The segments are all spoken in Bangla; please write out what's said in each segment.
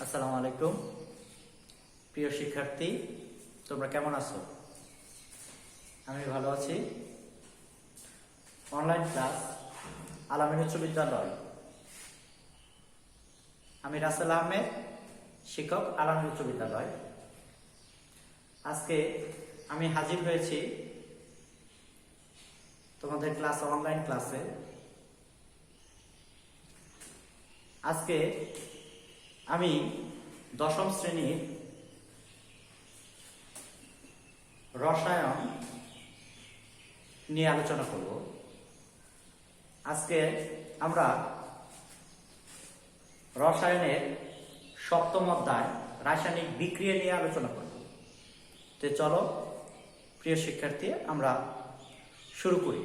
আসসালামু আলাইকুম প্রিয় শিক্ষার্থী, তোমরা কেমন আছো? আমি ভালো আছি। অনলাইন ক্লাস আলামিন উচ্চ বিদ্যালয়, আমি রাসেল আহমেদ, শিক্ষক, আলামিন উচ্চ বিদ্যালয়। আজকে আমি হাজির হয়েছি তোমাদের ক্লাস অনলাইন ক্লাসে। আজকে আমি দশম শ্রেণীর রসায়ন নিয়ে আলোচনা করব। আজকে আমরা রসায়নের সপ্তম অধ্যায় রাসায়নিক বিক্রিয়া নিয়ে আলোচনা করব। তো চলো প্রিয় শিক্ষার্থী, আমরা শুরু করি।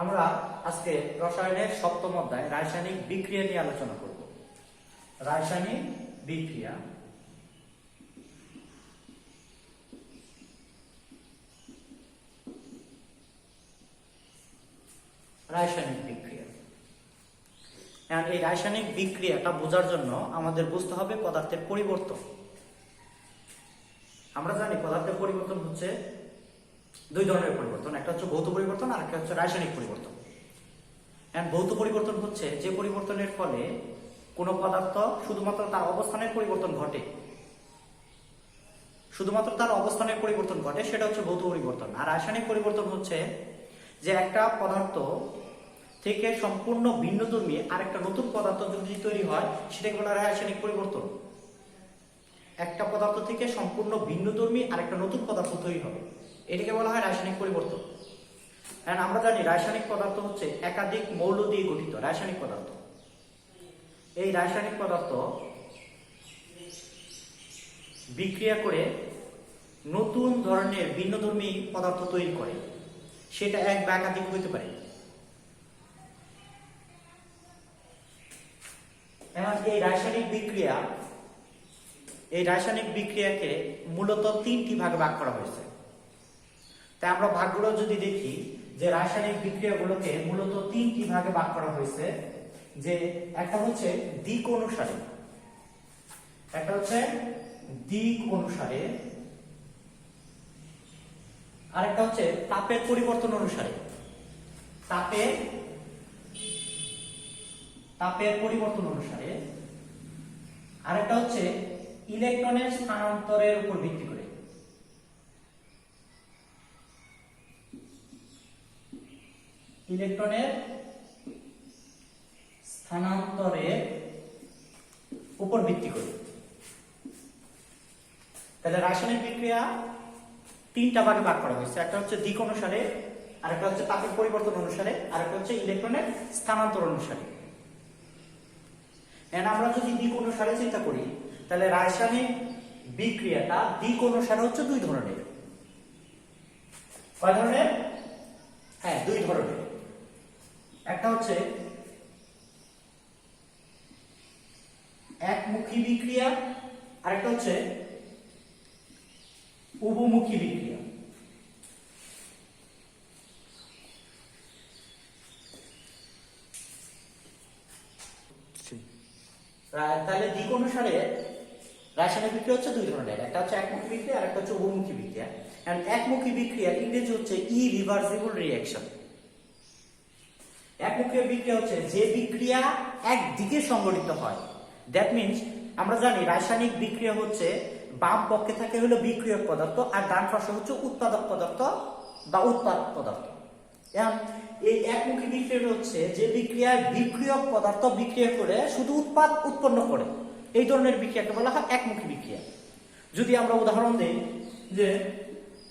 আমরা আজকে রসায়নের সপ্তম অধ্যায় রাসায়নিক বিক্রিয়া নিয়ে আলোচনা করব। রাসায়নিক বিক্রিয়া। রাসায়নিক বিক্রিয়া। এই রাসায়নিক বিক্রিয়াটা বোঝার জন্য আমাদের বুঝতে হবে পদার্থের পরিবর্তন। আমরা জানি পদার্থের পরিবর্তন হচ্ছে দুই ধরনের পরিবর্তন, একটা হচ্ছে ভৌত পরিবর্তন আর একটা হচ্ছে রাসায়নিক পরিবর্তন। ভৌত পরিবর্তন হচ্ছে যে পরিবর্তনের ফলে কোনো পদার্থ শুধুমাত্র তার অবস্থানের পরিবর্তন ঘটে, সেটা হচ্ছে ভৌত পরিবর্তন। আর রাসায়নিক পরিবর্তন হচ্ছে যে একটা পদার্থ থেকে সম্পূর্ণ ভিন্নধর্মী আরেকটা নতুন পদার্থ যদি তৈরি হয়, সেটাকে বলা হয় রাসায়নিক পরিবর্তন। একটা পদার্থ থেকে সম্পূর্ণ ভিন্নধর্মী আরেকটা নতুন পদার্থ তৈরি হবে, এটাকে বলা হয় রাসায়নিক পরিবর্তন। আমরা জানি রাসায়নিক পদার্থ হচ্ছে একাধিক মৌল দিয়ে গঠিত। রাসায়নিক পদার্থ, এই রাসায়নিক পদার্থ বিক্রিয়া করে নতুন ধরনের ভিন্নধর্মী পদার্থ তৈরি করে, সেটা এক বা একাধিক হতে পারে। এই রাসায়নিক বিক্রিয়াকে মূলত তিনটি ভাগে ভাগ করা হয়েছে। তাই আমরা ভাগগুলো যদি দেখি, যে রাসায়নিক বিক্রিয়াগুলোকে মূলত তিনটি ভাগে ভাগ করা হয়েছে। যে একটা হচ্ছে দিক অনুসারে, আর একটা হচ্ছে তাপের পরিবর্তন অনুসারে। তাপের পরিবর্তন অনুসারে। আর একটা হচ্ছে ইলেকট্রনের স্থানান্তরের উপর ভিত্তি করে। ইলেকট্রনের স্থানান্তরের উপর ভিত্তি করে। তাহলে রাসায়নিক বিক্রিয়া তিনটা ভাগে ভাগ করা হয়েছে। একটা হচ্ছে দিক অনুসারে, আরেকটা হচ্ছে তাপের পরিবর্তন অনুসারে, আরেকটা হচ্ছে ইলেকট্রনের স্থানান্তর অনুসারে। আমরা যদি দিক অনুসারে চিন্তা করি, তাহলে রাসায়নিক বিক্রিয়াটা দিক অনুসারে হচ্ছে দুই ধরনের। কয় ধরনের? হ্যাঁ, দুই ধরনের। একটা হচ্ছে একমুখী বিক্রিয়া, আর একটা হচ্ছে উভমুখী বিক্রিয়া। তাহলে দিক অনুসারে রাসায়নিক বিক্রিয়া হচ্ছে দুই ধরনের, একটা হচ্ছে একমুখী বিক্রিয়া আর একটা হচ্ছে উভমুখী বিক্রিয়া। একমুখী বিক্রিয়ার ইংরেজি হচ্ছে ইরিভার্সিবল রিঅ্যাকশন। একমুখী বিক্রিয়া হচ্ছে যে বিক্রিয়া একদিকে সংঘটিত হয়। দ্যাট মিনস আমরা জানি রাসায়নিক বিক্রিয়া হচ্ছে বাম পক্ষে থাকে হলো বিক্রিয়ক পদার্থ, আর ডান পাশে হচ্ছে উৎপাদক পদার্থ বা উৎপাদ পদার্থ। এই একমুখী বিক্রিয়া হচ্ছে যে বিক্রিয়ার বিক্রিয়ক পদার্থ বিক্রিয়া করে শুধু উৎপাদ উৎপন্ন করে, এই ধরনের বিক্রিয়াকে বলা হয় একমুখী বিক্রিয়া। যদি আমরা উদাহরণ দিই, যে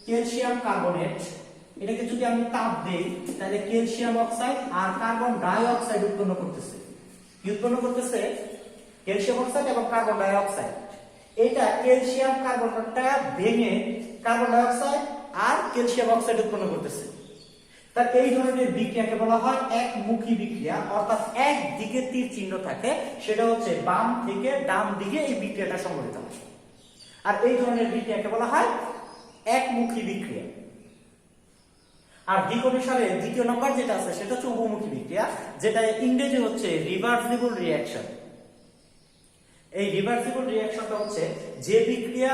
ক্যালসিয়াম কার্বনেট, এটাকে যদি আমি তাপ দেই, তাহলে ক্যালসিয়াম অক্সাইড আর কার্বন ডাই অক্সাইড উৎপন্ন করতেছে। কি উৎপন্ন করতেছে? ক্যালসিয়াম অক্সাইড এবং কার্বন ডাই অক্সাইড। এটা ক্যালসিয়াম কার্বনটা ভেঙে কার্বন ডাই অক্সাইড আর ক্যালসিয়াম অক্সাইড উৎপন্ন করতেছে। তার এই ধরনের বিক্রিয়াকে বলা হয় একমুখী বিক্রিয়া, অর্থাৎ একদিকে তীর চিহ্ন থাকে, সেটা হচ্ছে বাম থেকে ডান দিকে এই বিক্রিয়াটা সংঘটিত হয়। আর এই ধরনের বিক্রিয়াকে বলা হয় একমুখী বিক্রিয়া। আর দিক অনুসারে দ্বিতীয় নাম্বার যেটা আছে সেটা হচ্ছে উভমুখী বিক্রিয়া, যেটা ইংরেজি হচ্ছে রিভার্সিবল রিঅ্যাকশন। এই রিভার্সিবল রিঅ্যাকশনটা হচ্ছে যে বিক্রিয়া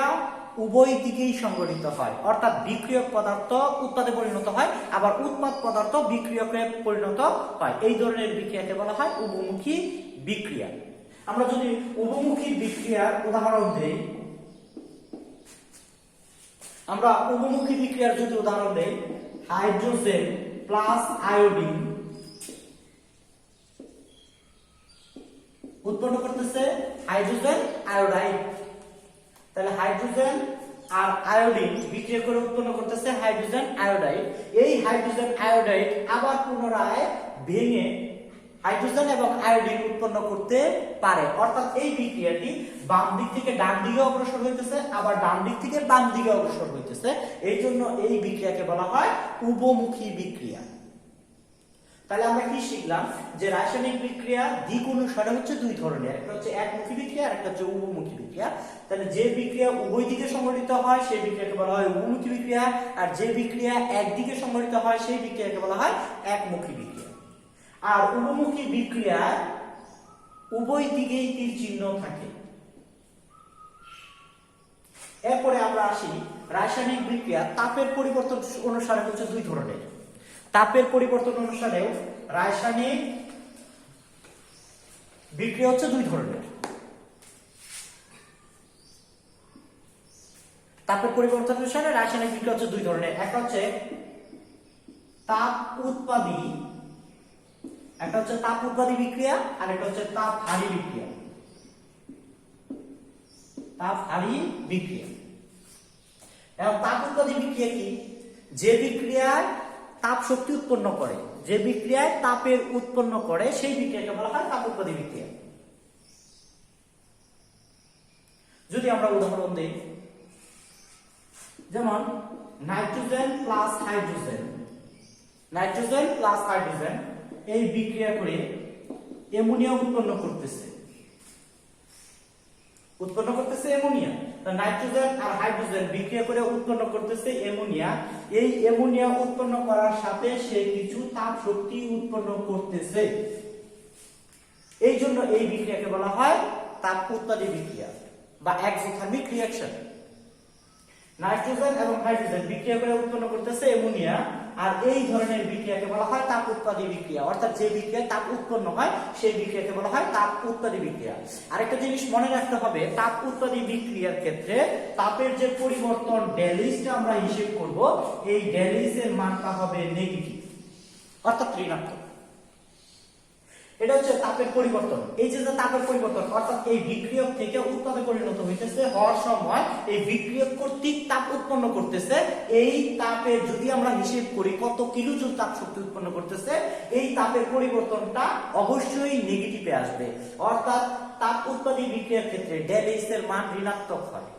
উভয় দিকেই সংঘটিত হয়, অর্থাৎ বিক্রিয়ক পদার্থ উৎপাদে পরিণত হয়, আবার উৎপাদ পদার্থ বিক্রিয়কে পরিণত হয়। এই ধরনের বিক্রিয়াকে বলা হয় উভমুখী বিক্রিয়া। আমরা যদি উভমুখী বিক্রিয়ার উদাহরণ দেই, আমরা উভমুখী বিক্রিয়ার যদি উদাহরণ দেই, হাইড্রোজেন প্লাস আয়োডিন উৎপন্ন করতেছে হাইড্রোজেন আয়োডাইড। তাহলে হাইড্রোজেন আর আয়োডিন বিক্রিয়া করে উৎপন্ন করতেছে হাইড্রোজেন আয়োডাইড। এই হাইড্রোজেন আয়োডাইড আবার পুনরায় ভেঙে হাইড্রোজেন এবং আয়োডিন উৎপন্ন করতে পারে, অর্থাৎ এই বিক্রিয়াটি বাম দিক থেকে ডান দিকে অগ্রসর হইতেছে, আবার ডান দিক থেকে বাম দিকে অগ্রসর হইতেছে। এই জন্য এই বিক্রিয়াকে বলা হয় উভমুখী বিক্রিয়া। তাহলে আমরা কি শিখলাম, যে রাসায়নিক বিক্রিয়া দিক অনুসারে হচ্ছে দুই ধরনের, একটা হচ্ছে একমুখী বিক্রিয়া আর একটা হচ্ছে উভমুখী বিক্রিয়া। তাহলে যে বিক্রিয়া উভয় দিকে সংঘটিত হয় সেই বিক্রিয়াকে বলা হয় উভমুখী বিক্রিয়া, আর যে বিক্রিয়া একদিকে সংঘটিত হয় সেই বিক্রিয়াকে বলা হয় একমুখী বিক্রিয়া। আর উভমুখী বিক্রিয়ায় উভয় দিকেই তীর চিহ্ন থাকে। এরপরে আমরা আসি রাসায়নিক বিক্রিয়া তাপের পরিবর্তন অনুসারে হচ্ছে দুই ধরনের। তাপের পরিবর্তন অনুসারেও রাসায়নিক বিক্রিয়া হচ্ছে দুই ধরনের। তাপের পরিবর্তন অনুসারে রাসায়নিক বিক্রিয়া হচ্ছে দুই ধরনের, একটা হচ্ছে তাপ উৎপাদী, একটা হচ্ছে তাপ উৎপাদী বিক্রিয়া, আর একটা হচ্ছে তাপ হারি বিক্রিয়া। তাপ হারি বিক্রিয়া এবং তাপ উৎপাদী বিক্রিয়া কি, যে বিক্রিয়ায় তাপ শক্তি উৎপন্ন করে, যে বিক্রিয়ায় তাপের উৎপন্ন করে সেই বিক্রিয়াকে বলা হয় তাপ উৎপাদী বিক্রিয়া। যদি আমরা উদাহরণ দিই, যেমন nitrogen plus hydrogen, nitrogen plus hydrogen এই বিক্রিয়া করে অ্যামোনিয়া উৎপন্ন করতেছে, অ্যামোনিয়া। নাইট্রোজেন আর হাইড্রোজেন বিক্রিয়া করে উৎপন্ন করতেছে অ্যামোনিয়া। এই অ্যামোনিয়া উৎপন্ন করার সাথে সে কিছু তাপ শক্তি উৎপন্ন করতেছে, এই জন্য এই বিক্রিয়াকে বলা হয় তাপ উৎপাদী বিক্রিয়া বা এক্সোথার্মিক রিঅ্যাকশন। নাইট্রোজেন এবং হাইড্রোজেন বিক্রিয়া করে উৎপন্ন করতেছে অ্যামোনিয়া, আর এই ধরনের বিক্রিয়াকে বলা হয় তাপ উৎপাদী বিক্রিয়া, অর্থাৎ যে বিক্রিয়ায় তাপ উৎপন্ন হয় সেই বিক্রিয়াকে বলা হয় তাপ উৎপাদী বিক্রিয়া। আরেকটা জিনিস মনে রাখতে হবে, তাপ উৎপাদী বিক্রিয়ার ক্ষেত্রে তাপের যে পরিবর্তন ডেলিসটা আমরা হিসেব করব, এই ডেলিসের মানটা হবে নেগেটিভ, অর্থাৎ ঋণাত্মক। এটা হচ্ছে তাপের পরিবর্তন। এই যে তাপের পরিবর্তন অর্থাৎ এই বিক্রিয়ক থেকে উৎপাদে পরিণত হইতেছে হওয়ার সময় এই বিক্রিয়ক কর্তৃক তাপ উৎপন্ন করতেছে। এই তাপের যদি আমরা হিসেব করি কত কিলোজুল তাপ শক্তি উৎপন্ন করতেছে, এই তাপের পরিবর্তনটা অবশ্যই নেগেটিভে আসবে, অর্থাৎ তাপ উৎপাদী বিক্রিয়ার ক্ষেত্রে ডেলএইচ এর মান ঋণাত্মক হয়।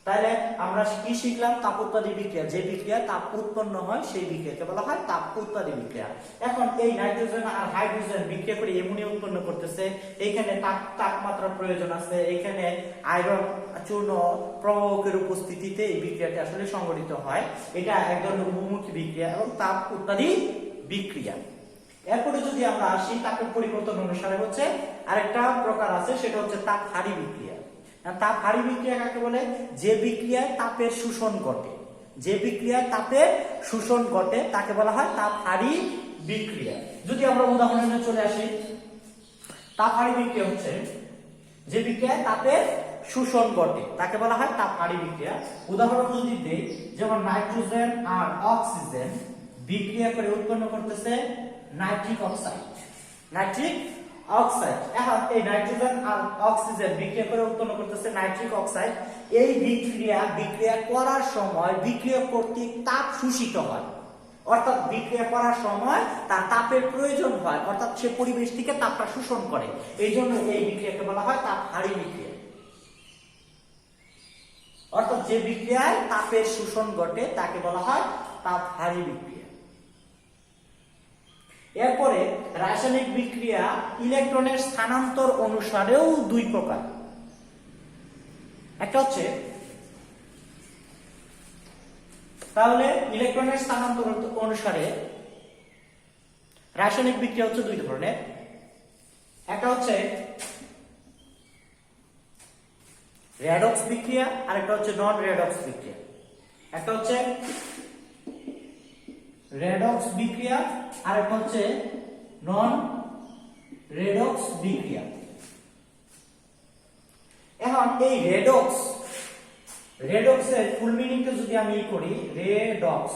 তাহলে আমরা কি শিখলাম, তাপ উৎপাদী বিক্রিয়া, যে বিক্রিয়া তাপ উৎপন্ন হয় সেই বিক্রিয়াকে বলা হয় তাপ উৎপাদী বিক্রিয়া। এখন এই নাইট্রোজেন আর হাইড্রোজেন বিক্রিয়া করে অ্যামোনিয়া উৎপন্ন করতেছে, এইখানে তাপমাত্রার প্রয়োজন আছে, এখানে আয়রন চূর্ণ প্রবাহকের উপস্থিতিতে এই বিক্রিয়াটি আসলে সংঘটিত হয়। এটা এক ধরনের উভমুখী বিক্রিয়া এবং তাপ উৎপাদী বিক্রিয়া। এরপরে যদি আমরা আসি তাপের পরিবর্তন অনুসারে হচ্ছে আরেকটা প্রকার আছে, সেটা হচ্ছে তাপ হারি বিক্রিয়া। তাপ হারি বিক্রিয়া কাকে বলে, যে বিক্রিয়ায় তাপের শোষণ ঘটে, যে বিক্রিয়ায় তাপের শোষণ ঘটে তাকে বলা হয় তাপ হারি বিক্রিয়া। যদি আমরা উদাহরণে চলে আসি, তাপ হারি বিক্রিয়া হচ্ছে যে বিক্রিয়ায় তাপের শোষণ ঘটে তাকে বলা হয় তাপ হারি বিক্রিয়া। উদাহরণ যদি দেই, যেমন নাইট্রোজেন আর অক্সিজেন বিক্রিয়া করে উৎপন্ন করতেছে নাইট্রিক অক্সাইড, নাইট্রিক অক্সাইড। এখন এই নাইট্রোজেন আর অক্সিজেন বিক্রিয়া করে উৎপন্ন করতেছে নাইট্রিক অক্সাইড। এই বিক্রিয়া করার সময় বিক্রিয়া কর্তৃক তাপ শোষিত হয়, অর্থাৎ বিক্রিয়া করার সময় তার তাপের প্রয়োজন হয়, অর্থাৎ সে পরিবেশ থেকে তাপটা শোষণ করে। এই জন্য এই বিক্রিয়াকে বলা হয় তাপ হারি বিক্রিয়া, অর্থাৎ যে বিক্রিয়ায় তাপের শোষণ ঘটে তাকে বলা হয় তাপ হারি বিক্রিয়া। এরপরে রাসায়নিক বিক্রিয়া ইলেকট্রনের স্থানান্তর অনুসারেও দুই প্রকার। একটা হচ্ছে তাহলে ইলেকট্রনের স্থানান্তর অনুসারে রাসায়নিক বিক্রিয়া হচ্ছে দুই ধরনের। একটা হচ্ছে রেডক্স বিক্রিয়া আর একটা হচ্ছে নন রেডক্স বিক্রিয়া। একটা হচ্ছে রেডক্স বিক্রিয়া আর একটা হচ্ছে নন রেডক্স বিক্রিয়া। এখন এই রেডক্স এর ফুল মিনিংটা যদি আমি করি রেডক্স,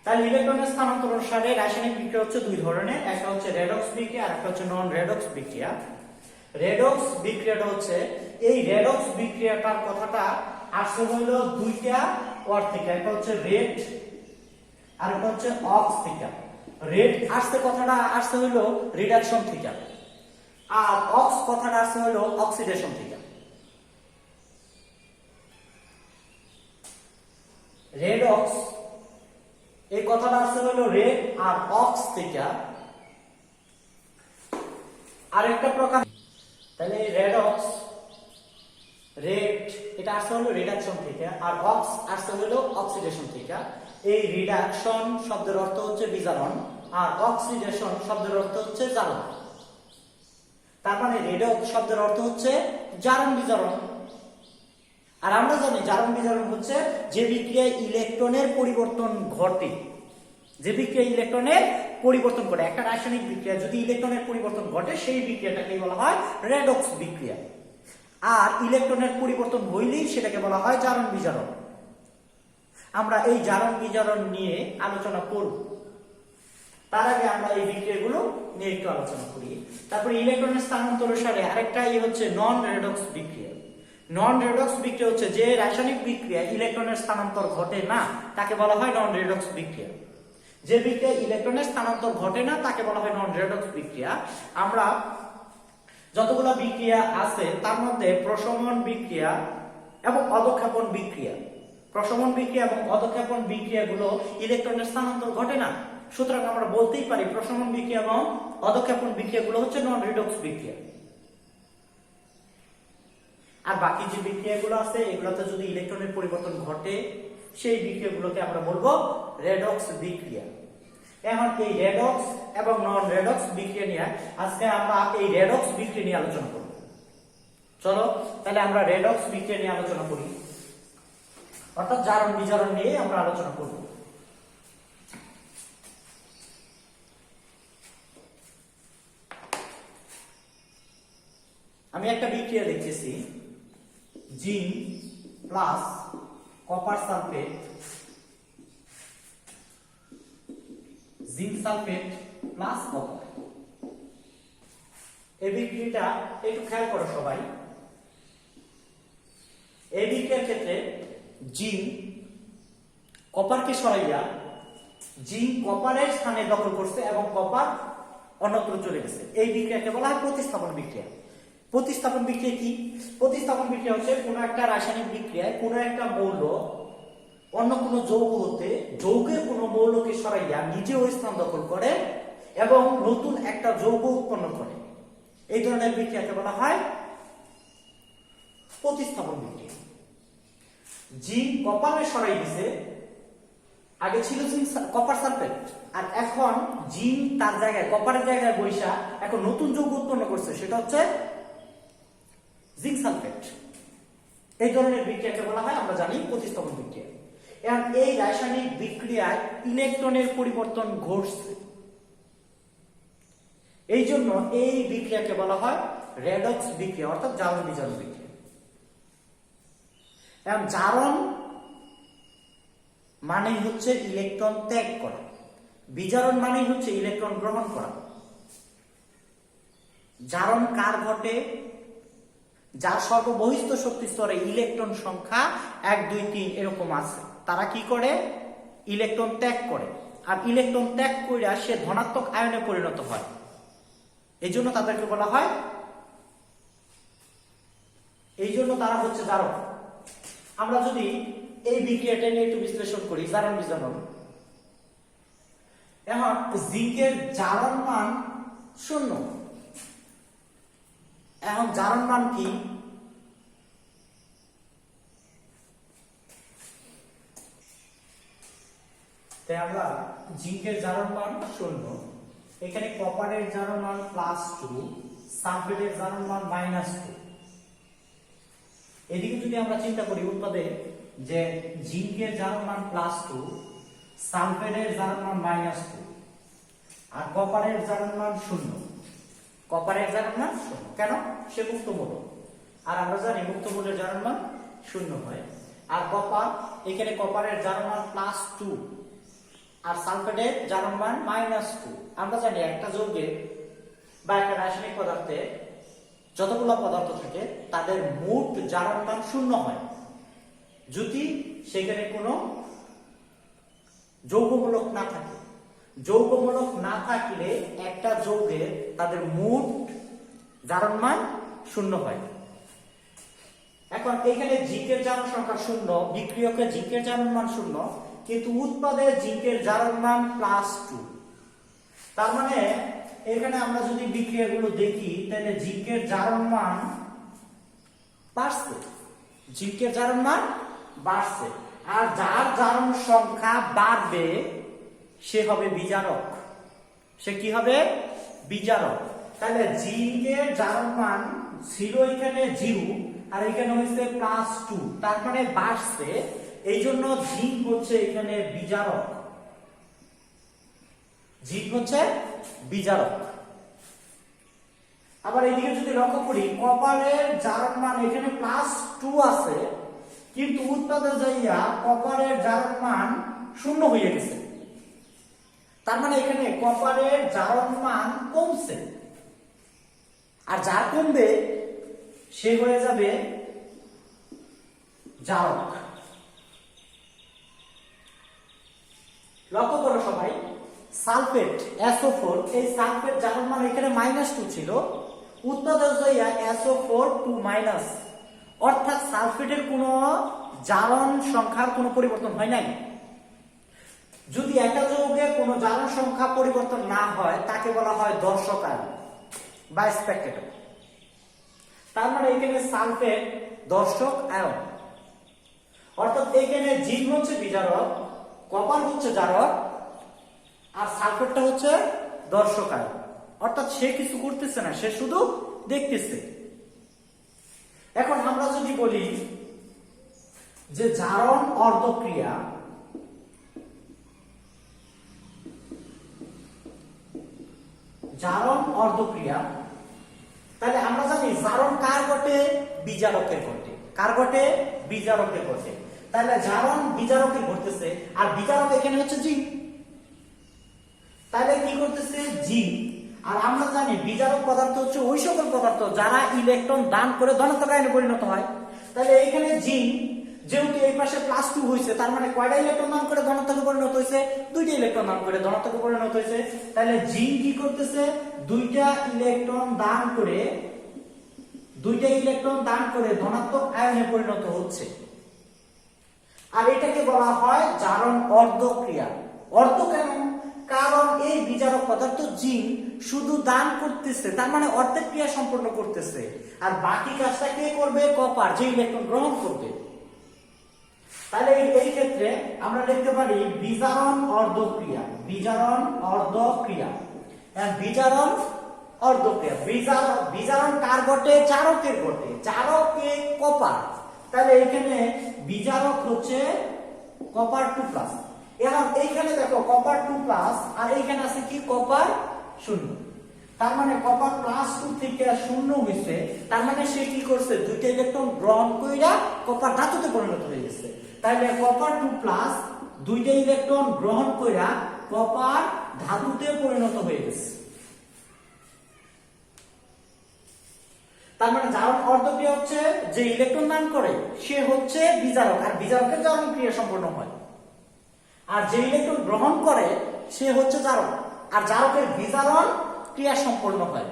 তাহলে ইলেকট্রনের স্থানান্তর অনুসারে রাসায়নিক বিক্রিয়া হচ্ছে দুই ধরনের। একটা হচ্ছে রেডক্স বিক্রিয়া আর একটা হচ্ছে নন রেডক্স বিক্রিয়া। রেডক্স বিক্রিয়াটা হচ্ছে এই রেডক্স বিক্রিয়াটার কথাটা আসছে হলো দুইটা ওয়ার্ড থেকে, একটা হচ্ছে রেড আর একটা হচ্ছে অক্স থেকে। রেড আসছে কথাটা আসছে হলো রিডাকশন থেকে, আর অক্স কথাটা আসছে হলো অক্সিডেশন থেকে। রেডক্স এই কথাটা আসছে হলো রেড আর অক্স থেকে। আরেকটা প্রকার, তাহলে রেডক্স রেড এটা আসছে হলো রিডাকশন থেকে, আর অক্স আসছে হলো অক্সিডেশন থেকে। এই রিডাকশন শব্দের অর্থ হচ্ছে বিজারণ আর অক্সিডেশন শব্দের অর্থ হচ্ছে জারণ। তার মানে রেডক্স শব্দের অর্থ হচ্ছে জারণ বিজারণ। আর আমরা জানি জারণ বিজারণ হচ্ছে যে বিক্রিয়ায় ইলেকট্রনের পরিবর্তন ঘটে, যে বিক্রিয়া ইলেকট্রনের পরিবর্তন করে। একটা রাসায়নিক বিক্রিয়া যদি ইলেকট্রনের পরিবর্তন ঘটে সেই বিক্রিয়াটাকে বলা হয় রেডক্স বিক্রিয়া, আর ইলেকট্রনের পরিবর্তন হইলেই সেটাকে বলা হয় জারণ বিজারণ। আমরা এই জারণ বিজারণ নিয়ে আলোচনা করব, তার আগে আমরা এই বিক্রিয়াগুলো নিয়ে একটু আলোচনা করি। তারপরে ইলেকট্রনের স্থানান্তর অনুসারে আরেকটা হচ্ছে নন রেডক্স বিক্রিয়া। নন রেডক্স বিক্রিয়া হচ্ছে যে রাসায়নিক বিক্রিয়া ইলেকট্রনের স্থানান্তর ঘটে না তাকে বলা হয় নন রেডক্স বিক্রিয়া। যে বিক্রিয়া ইলেকট্রনের স্থানান্তর ঘটে না তাকে বলা হয় নন রেডক্স বিক্রিয়া। আমরা যতগুলো বিক্রিয়া আছে তার মধ্যে প্রশমন বিক্রিয়া এবং অধঃক্ষেপণ বিক্রিয়া, প্রশমন বিক্রিয়া এবং অধঃক্ষেপণ বিক্রিয়াগুলো ইলেকট্রনের স্থানান্তর ঘটে না, সুতরাং আমরা বলতেই পারি প্রশমন বিক্রিয়া এবং অধঃক্ষেপণ বিক্রিয়াগুলো হচ্ছে নন রেডক্স বিক্রিয়া। আর বাকি যে বিক্রিয়াগুলো আছে এগুলোতে যদি ইলেকট্রনের পরিবর্তন ঘটে সেই বিক্রিয়াগুলোকে আমরা বলবো রেডক্স বিক্রিয়া। এখন এই রেডক্স এবং নন রেডক্স বিক্রিয়া নিয়ে আজকে আমরা এই রেডক্স বিক্রিয়া নিয়ে আলোচনা করব। চলো তাহলে আমরা রেডক্স বিক্রিয়া নিয়ে আলোচনা করি, অর্থাৎ জারণ বিজারণ নিয়ে আমরা আলোচনা করব। আমি একটা বিক্রিয়া লিখতেছি, zinc plus copper sulphate, zinc sulphate plus copper. এই বিক্রিয়াটা একটু খেয়াল করো সবাই। এই বিক্রিয়ার ক্ষেত্রে জিঙ্ক কপারকে সরাইয়া জিঙ্ক কপারের স্থানে দখল করছে এবং কপার অন্যত্র চলে গেছে। এই বিক্রিয়াকে বলা হয় প্রতিস্থাপন বিক্রিয়া। প্রতিস্থাপন বিক্রিয়া কি? প্রতিস্থাপন বিক্রিয়া হচ্ছে কোনো একটা রাসায়নিক বিক্রিয়ায় কোনো একটা মৌল অন্য কোনো যৌগ হতে যৌগের কোনো মৌলকে সরাইয়া নিজে ওই স্থান দখল করে এবং নতুন একটা যৌগ উৎপন্ন করে। এই ধরনের বিক্রিয়াকে বলা হয় প্রতিস্থাপন বিক্রিয়া। জিঙ্ক কপারে সরাই দিছে, আগে ছিল জিঙ্ক কপার সালফেট, আর এখন জিঙ্ক তার জায়গায় কপারের জায়গায় বৈশা এখন নতুন যৌগ উৎপন্ন করছে, সেটা হচ্ছে জিঙ্ক সালফেট। এই ধরনের বিক্রিয়াকে বলা হয় আমরা জানি প্রতিস্থাপন বিক্রিয়া। এবং এই রাসায়নিক বিক্রিয়ায় ইলেকট্রনের পরিবর্তন ঘটছে, এই জন্য এই বিক্রিয়াকে বলা হয় রেডক্স বিক্রিয়া, অর্থাৎ জারণ বিজারণ বিক্রিয়া। এবং জারণ মানে হচ্ছে ইলেকট্রন ত্যাগ করা, বিজারণ মানে হচ্ছে ইলেকট্রন গ্রহণ করা। জারণ কার ঘটে? যার সর্ববহিষ্ঠ শক্তি স্তরে ইলেকট্রন সংখ্যা 1 2 3 এরকম আছে, তারা কি করে? ইলেকট্রন ত্যাগ করে। আর ইলেকট্রন ত্যাগ করে সে ধনাত্মক আয়নে পরিণত হয়, এই জন্য তাদেরকে বলা হয়, এই জন্য তারা হচ্ছে জারণ। আমরা যদি এই বিক্রিয়াটা নিয়ে একটু বিশ্লেষণ করি, জারণ বিজারণ। এখন জিঙ্কের জারণ মান 0। এখন জারণ মান কি? তাই আমরা জিঙ্কের জারণ মান 0, এখানে কপারের জারণ মান +2, সালফেটের জারণ মান -2। এদিকে যদি আমরা চিন্তা করি উৎপাদে যে জিঙ্কের জারণ মান +2, সালফেটের জারণ মান -2 আর কপারের জারণ মান 0। কপারের জারণ মান 0 কেন? সে মুক্তমূল, আর আমরা জানি মুক্তমূলের জারণ মান 0 হয়। আর কপার, এখানে কপারের জারণ মান +2 আর সালফেটের জারণ মান -2। আমরা জানি একটা যৌগে বা একটা রাসায়নিক পদার্থে যতগুলো পদার্থ থাকে তাদের মোট জারণ মান 0 হয় যদি সেখানে কোনো যৌগমূলক না থাকে। যৌগমূলক না থাকলে একটা যৌগে তাদের মোট জারণ মান 0 হয়। এখন এখানে জিঙ্কের জারণ সংখ্যা 0, বিক্রিয়কে জিঙ্কের জারণ মান 0, কিন্তু উৎপাদে জিঙ্কের জারণ মান +2। তার মানে এখানে আমরা যদি বিক্রিয়াগুলো দেখি তাহলে জিঙ্কের জারণ মান বাড়ছে, জিঙ্কের জারণ মান বাড়ছে। আর যার জারণ সংখ্যা বাড়বে সে হবে বিজারক। সে কি হবে? বিজারক। তাহলে জিঙ্কের জারণ মান ছিল এখানে 0 আর এখানে হয়েছে +2, তার মানে বাড়ছে, এই জন্য জিঙ্ক হচ্ছে এখানে বিজারক। জিঙ্ক হচ্ছে বিজারক। আবার এইদিকে যদি লক্ষ্য করি কপারের জারণ মান এখানে +2 আছে, কিন্তু উৎপাদে যাইয়া কপারের জারণ মান 0 হয়ে গেছে। তার মানে এখানে কপারের জারণ মান কমছে, আর যার কমবে সে হয়ে যাবে জারক। লক্ষ্য করো সবাই, সালফেট SO4, এই সালফেট জারণ মান এখানে -2 ছিল, উৎপাদে যাইয়া SO4 অর্থাৎ সালফেটের কোনো জারণ সংখ্যার কোনো পরিবর্তন হয় নাই। যদি একটা যৌগে কোনো জারণ সংখ্যা পরিবর্তন না হয় তাকে বলা হয় দর্শক আয়ন বা স্পেকটেটর। তার মানে এখানে সালফেট দর্শক আয়ন, অর্থাৎ এখানে জিঙ্ক হচ্ছে বিজারক, কপার হচ্ছে জারক, আর সালফেটটা হচ্ছে দর্শক আয়ন। অর্থাৎ সে কিছু করতেছে না, সে শুধু দেখতেছে। এখন আমরা যদি বলি যে জারণ অর্ধক্রিয়া, জারণ অর্ধক্রিয়া, তাহলে আমরা জানি জারণ কার ঘটে? বিজারকের ঘটে। কার ঘটে? বিজারকের ঘটে। তাহলে জারণ বিজারকের ঘটতেছে, আর বিজারক এখানে হচ্ছে জিঙ্ক। তাহলে কি করতেছে? জিঙ্ক। আর আমরা জানি বিজারক পদার্থ হচ্ছে ওই সকল পদার্থ যারা ইলেকট্রন দান করে ধনাত্মক আয়নে পরিণত হয়। তাহলে এখানে জিঙ্ক যেহেতু এই পাশে +2 হয়েছে, তার মানে কয়টা ইলেকট্রন দান করে ধনাত্মকে পরিণত হয়েছে? 2টা ইলেকট্রন দান করে ধনাত্মকে পরিণত হয়েছে। তাহলে জিঙ্ক কি করতেছে? 2টা ইলেকট্রন দান করে ধনাত্মক আয়নে পরিণত হচ্ছে। আর এটাকে বলা হয় জারণ অর্ধক্রিয়া। অর্ধ কেন? কারণ এই বিজারক পদার্থ জিঙ্ক শুধু দান করতেছে, তার মানে অর্ধেক ক্রিয়া সম্পন্ন করতেছে, আর বাকি কাজটা কে করবে? কপার, যে ইলেকট্রন গ্রহণ করবে। তাহলে এই ক্ষেত্রে আমরা লিখতে পারি বিজারণ অর্ধক্রিয়া। বিজারণ অর্ধক্রিয়া, বিজারণ অর্ধক্রিয়া। বিজারণ কার ঘটে? জারকের ঘটে। জারকে কপার, তাহলে এখানে বিজারক হচ্ছে কপার 2+। এখন এইখানে দেখো কপার 2+, আর এইখানে আছে কি? কপার 0। তার মানে কপার +2 থেকে 0 হইছে, তার মানে সে কি করছে? 2টা ইলেকট্রন গ্রহণ কইরা কপার ধাতুতে পরিণত হয়ে গেছে। তাহলে কপার 2+, 2টা ইলেকট্রন গ্রহণ কইরা কপার ধাতুতে পরিণত হয়ে গেছে। তার মানে জারণ অর্ধক্রিয়া হচ্ছে যে ইলেকট্রন দান করে সে হচ্ছে বিজারক, আর বিজারকের জারণ ক্রিয়া সম্পন্ন হয়। আর যে ইলেকট্রন গ্রহণ করে সে হচ্ছে জারক, আর জারকের বিজারণ ক্রিয়া সম্পন্ন হয়।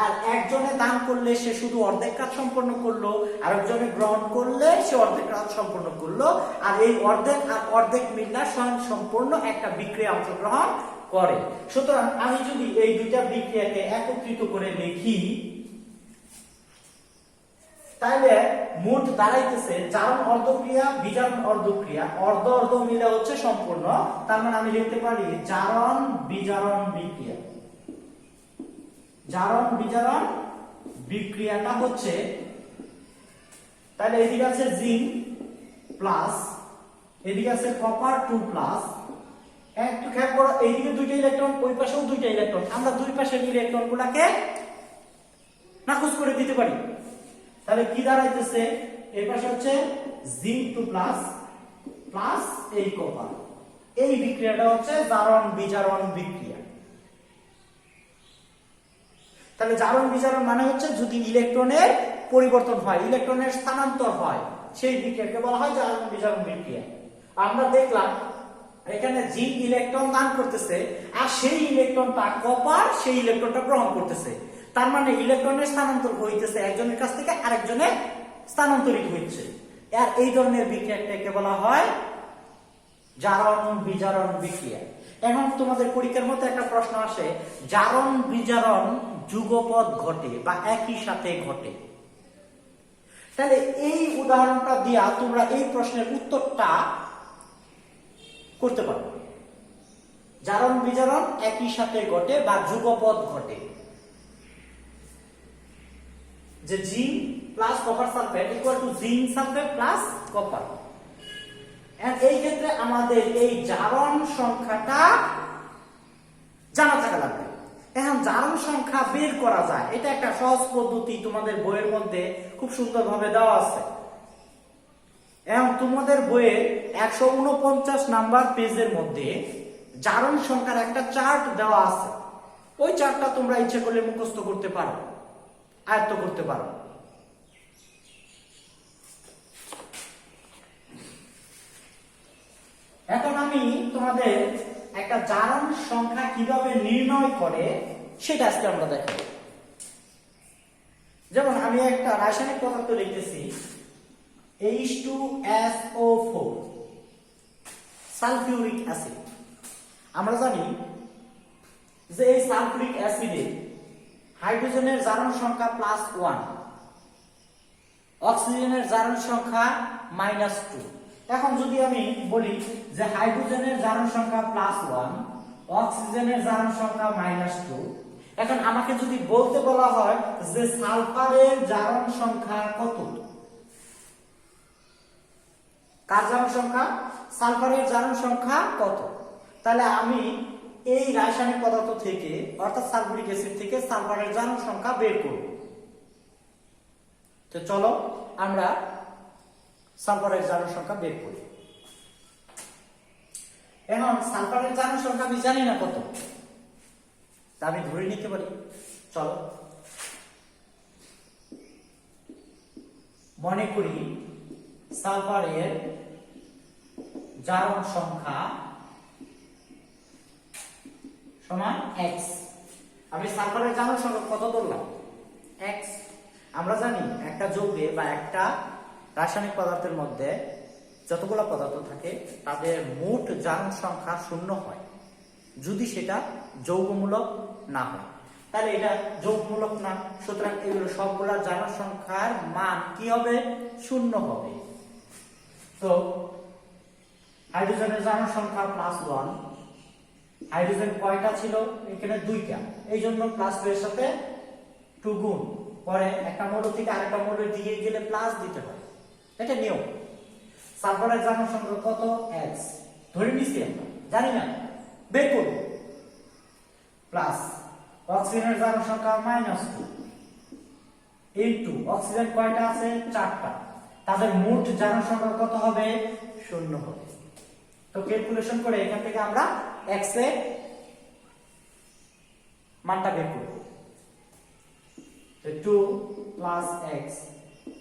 আর একজনে দান করলে সে শুধু অর্ধেক কাজ সম্পন্ন করলো, আর একজনে গ্রহণ করলে সে অর্ধেক কাজ সম্পন্ন করলো, আর এই অর্ধেক আর অর্ধেক মিললা স্বয়ং সম্পূর্ণ একটা বিক্রিয়া অংশগ্রহণ করে। সুতরাং আমি যদি এই দুইটা বিক্রিয়াকে একত্রিত করে লিখি তাইলে মোট দাঁড়াইতেছে জারণ অর্ধক্রিয়া বিজারণ অর্ধক্রিয়া অর্ধ অর্ধ মিলে হচ্ছে সম্পূর্ণ, তার মানে আমি লিখতে পারি জারণ বিজারণ বিক্রিয়া। জারণ বিজারণ বিক্রিয়াটা হচ্ছে, তাহলে এদিকে আছে জিঙ্ক প্লাস, এদিকে আছে কপার 2 প্লাস, একটু খেয়াল করো এইদিকে দুইটা ইলেকট্রন, ওই পাশেও দুইটা ইলেকট্রন, আমরা দুই পাশের ইলেকট্রন গুলাকে নাকচ করে দিতে পারি। তাহলে কি দাঁড়াইতেছে, এই পাশে হচ্ছে জিঙ্ক 2 প্লাস প্লাস এই কপার, এই বিক্রিয়াটা হচ্ছে জারণ বিজারণ বিক্রিয়া। তাহলে জারণ বিজারণ মানে হচ্ছে যদি ইলেকট্রনের পরিবর্তন হয়, ইলেকট্রনের স্থানান্তর হয়, সেই বিক্রিয়াকে বলা হয় জারণ বিজারণ বিক্রিয়া। আমরা দেখলাম এখানে জিঙ্ক ইলেকট্রন দান করতেছে আর সেই ইলেকট্রনটা কপার সেই ইলেকট্রনটা গ্রহণ করতেছে, তার মানে ইলেকট্রনের স্থানান্তর হইতেছে একজনের কাছ থেকে আরেকজনে স্থানান্তরিত হচ্ছে। আর এই ধরনের বিক্রিয়াটাকে বলা হয় জারণ বিজারণ বিক্রিয়া। এখন তোমাদের পরীক্ষার মধ্যে একটা প্রশ্ন আসে, জারণ বিজারণ যুগপৎ ঘটে বা একই সাথে ঘটে। তাহলে এই উদাহরণটা দিয়া তোমরা এই প্রশ্নের উত্তরটা করতে পারো। জারণ বিজারণ একই সাথে ঘটে বা যুগপৎ ঘটে, যে zinc plus copper sulphate equal to zinc sulphate plus copper. এই ক্ষেত্রে আমাদের এই জারণ সংখ্যাটা জানা থাকা লাগবে। এখন জারণ সংখ্যা বের করা যায়, এটা একটা সহজ পদ্ধতি তোমাদের বইয়ের মধ্যে খুব সুন্দরভাবে দেওয়া আছে। এখন তোমাদের বইয়ে 149 নাম্বার পেজের মধ্যে জারণ সংখ্যার একটা চার্ট দেওয়া আছে, ওই চার্টটা তোমরা ইচ্ছে করলে মুখস্থ করতে পারো, আয়ত্ত করতে পারো। এখন আমি তোমাদের একটা জারণ সংখ্যা কিভাবে নির্ণয় করে সেটা আজকে আমরা দেখাবো। যেমন আমি একটা রাসায়নিক পদার্থ লিখতেছি H2SO4 সালফিউরিক অ্যাসিড। আমরা জানি যে এই সালফিউরিক অ্যাসিডে হাইড্রোজেনের জারণ সংখ্যা +1, অক্সিজেনের জারণ সংখ্যা -2। এখন যদি আমি বলি যে হাইড্রোজেনের জারণ সংখ্যা +1, অক্সিজেনের জারণ সংখ্যা -2, এখন আমাকে যদি বলতে বলা হয় যে সালফারের জারণ সংখ্যা কত, কার জারণ সংখ্যা, সালফারের জারণ সংখ্যা কত, তাহলে আমি এই রাসায়নিক পদার্থ থেকে অর্থাৎ সালফিউরিক অ্যাসিড থেকে সালফারের জারণ সংখ্যা বের করব। তো চলো আমরা সালফারের জারণ সংখ্যা বের করি। এখন সালফারের জারণ সংখ্যা আমি জানি না কত, তা আমি ধরে নিতে পারি। চলো মনে করি সালফারের জারণ সংখ্যা সমান x। আমি সালফারের জারণ সংখ্যা কত ধরলাম, x। আমরা জানি একটা যৌগে বা একটা রাসায়নিক পদার্থের মধ্যে যতগুলো পদার্থ থাকে তাদের মোট জারণ সংখ্যা 0 হয় যদি সেটা যৌগমূলক না হয়। তাহলে এটা যৌগমূলক না, সুতরাং এগুলো সবগুলা জারণ সংখ্যার মান কি হবে, 0 হবে। তো হাইড্রোজেনের জারণ সংখ্যা +1, হাইড্রোজেন কয়টা ছিল, এখানে 2টা, এই জন্য +2 এর সাথে 2 গুণ পরে একটা মৌল থেকে আরেকটা মৌলের দিকে গেলে প্লাস দিতে হয়, এটা নিয়ম। সালফারের জারণ সংখ্যা কত, x ধরে নিছি, আমরা জানি না, বের করব। প্লাস অক্সিজেনের জারণ সংখ্যা -2 ইনটু অক্সিজেন কয়টা আছে, 4টা, তাদের মোট জারণ সংখ্যা কত হবে, 0 হবে। তো ক্যালকুলেশন করে এখান থেকে আমরা x এর মানটা বের করব। 2 প্লাস x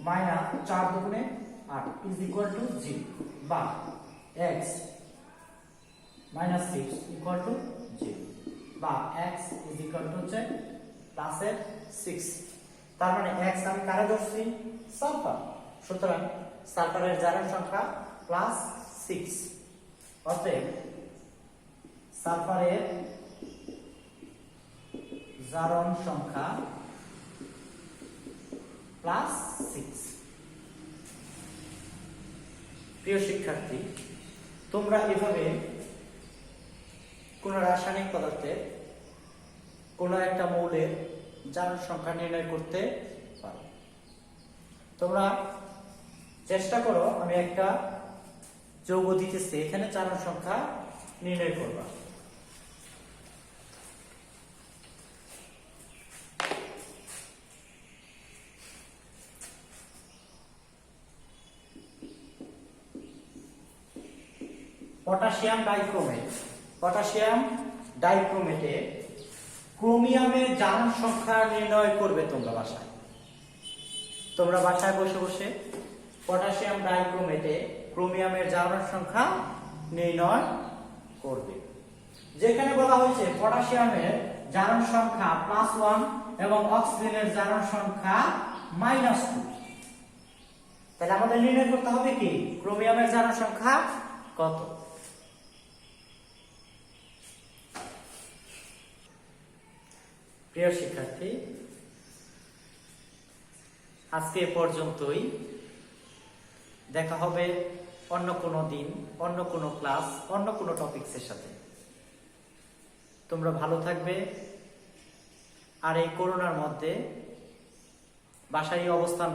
মাইনাস 4 দুগুণে 8 ইজ ইকুয়াল টু 0 বা x মাইনাস 6 ইকুয়াল টু 0 বা x ইজ ইকুয়াল টু হচ্ছে প্লাসের 6। তার মানে x আমি কারে ধরছি, সালফার, সুতরাং সালফারের জারণ সংখ্যা +6। অতএব সালফারের জারণ সংখ্যা +6। প্রিয় শিক্ষার্থী, তোমরা এভাবে কোন রাসায়নিক পদার্থের কোন একটা মৌলের জারণ সংখ্যা নির্ণয় করতে পারো। তোমরা চেষ্টা করো, আমি একটা যৌগ দিতেছি, এখানে জারণ সংখ্যা নির্ণয় করবা। পটাশিয়াম ডাইক্রোমেট, পটাশিয়াম ডাইক্রোমেটে ক্রোমিয়ামের জারণ সংখ্যা নির্ণয় করবে তোমরা বাসায়। তোমরা বাসায় বসে বসে পটাশিয়াম ডাইক্রোমেটে ক্রোমিয়ামের জারণ সংখ্যা নির্ণয় করবে। যেখানে বলা হয়েছে পটাশিয়ামের জারণ সংখ্যা +1 এবং অক্সিজেনের জারণ সংখ্যা -2, তাহলে আমাদের নির্ণয় করতে হবে কি ক্রোমিয়ামের জারণ সংখ্যা কত। প্রিয় শিক্ষার্থী, আজকে এ পর্যন্তই। দেখা হবে অন্য কোনো দিন, অন্য কোনো ক্লাস, অন্য কোনো টপিকসের সাথে। তোমরা ভালো থাকবে। আর এই করোনার মধ্যে বাসায় অবস্থান